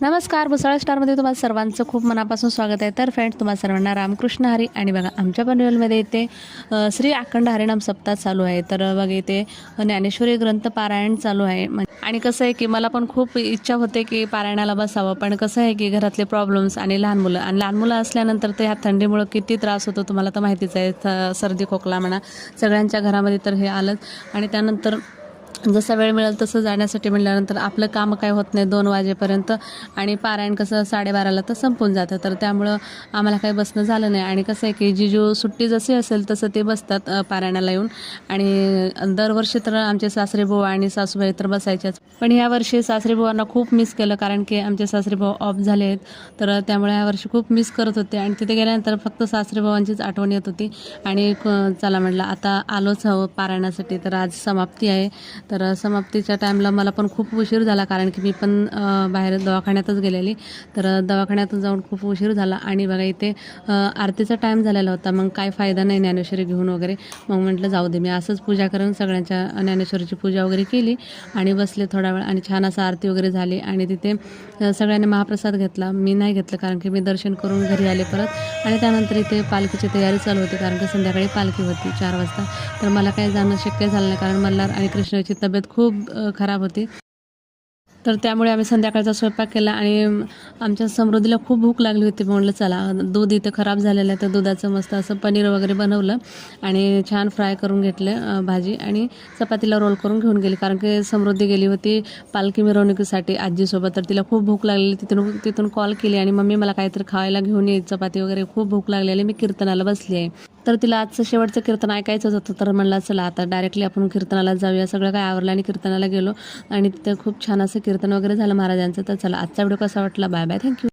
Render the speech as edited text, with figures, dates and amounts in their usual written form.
नमस्कार, मुसळा स्टारमध्ये तुम्हाला सर्वांचं खूप मनापासून स्वागत आहे. तर फ्रेंड्स, तुम्हाला सर्वांना रामकृष्ण हरी. आणि बघा, आमच्या पनवेलमध्ये इथे श्री अखंड हरिनाम सप्ताह चालू आहे. तर बघा, इथे ज्ञानेश्वरी ग्रंथ पारायण चालू आहे. आणि कसं आहे की मला पण खूप इच्छा होते की पारायणाला बसावं, पण कसं आहे की घरातले प्रॉब्लेम्स आणि लहान मुलं असल्यानंतर तर ह्या थंडीमुळं किती त्रास होतो तुम्हाला तर माहितीच आहे. सर्दी खोकला म्हणा, सगळ्यांच्या घरामध्ये तर हे आलंच. आणि त्यानंतर जसा वेळ मिळेल तसं जाण्यासाठी म्हटल्यानंतर आपलं काम काय होत नाही 2 वाजेपर्यंत, आणि पारायण कसं 12:30ला तर संपून जातं. तर त्यामुळं आम्हाला काही बसणं झालं नाही. आणि कसं आहे की जिजू सुट्टी जशी असेल तसं ते बसतात पारायणाला येऊन. आणि दरवर्षी तर आमचे सासरेबुवा आणि सासूबाई तर बसायच्याच, पण यावर्षी सासरेबुवांना खूप मिस केलं, कारण की आमचे सासरेबुवा ऑफ झाले आहेत. तर त्यामुळे यावर्षी खूप मिस करत होते. आणि तिथे गेल्यानंतर फक्त सासरेबुवांचीच आठवण येत होती. आणि चला म्हटलं आता आलोच हवं पारायणासाठी. तर आज समाप्ती आहे. तर समाप्तीच्या टाईमला मला पण खूप उशीर झाला, कारण की मी पण बाहेर दवाखान्यातच गेलेली. तर दवाखान्यातून जाऊन खूप उशीर झाला. आणि बघा, इथे आरतीचा टाईम झालेला होता. मग काय फायदा नाही ज्ञानेश्वरी घेऊन वगैरे. मग म्हटलं जाऊ दे, मी असंच पूजा करून सगळ्यांच्या ज्ञानेश्वरीची पूजा वगैरे केली आणि बसले थोडा वेळ. आणि छान असं आरती वगैरे झाली. आणि तिथे सगळ्यांनी महाप्रसाद घेतला. मी नाही घेतलं, कारण की मी दर्शन करून घरी आले परत. आणि त्यानंतर इथे पालखीची तयारी चालू होती, कारण की संध्याकाळी पालखी होती 4 वाजता. तर मला काही जाणं शक्य झालं नाही, कारण मल्हार आणि कृष्णाची तब्येत खूप खराब होती. तर त्यामुळे आम्ही संध्याकाळचा स्वयंपाक केला. आणि आमच्या समृद्धीला खूप भूक लागली होती. म्हणलं चला, दूध इथं खराब झालेलं आहे, तर दुधाचं मस्त असं पनीर वगैरे बनवलं आणि छान फ्राय करून घेतले भाजी. आणि चपातीला रोल करून घेऊन गेली, कारण की समृद्धी गेली होती पालखी मिरवणुकीसाठी आजीसोबत. तर तिला खूप भूक लागलेली. तिथून कॉल केली आणि मम्मी मला काहीतरी खायला घेऊन ये, चपाती वगैरे, खूप भूक लागलेली, मी कीर्तनाला बसली आहे. तर तिला आजचं शेवटचं कीर्तन ऐकायचंच होतं. तर म्हणलं चला आता डायरेक्टली आपण कीर्तनाला जाऊया. सगळं काय आवरलं आणि कीर्तनाला गेलो. आणि तिथे खूप छान असं कीर्तन वगैरे झालं महाराजांचं. तर चला, आजचा व्हिडिओ कसा वाटला, बाय बाय, थँक्यू.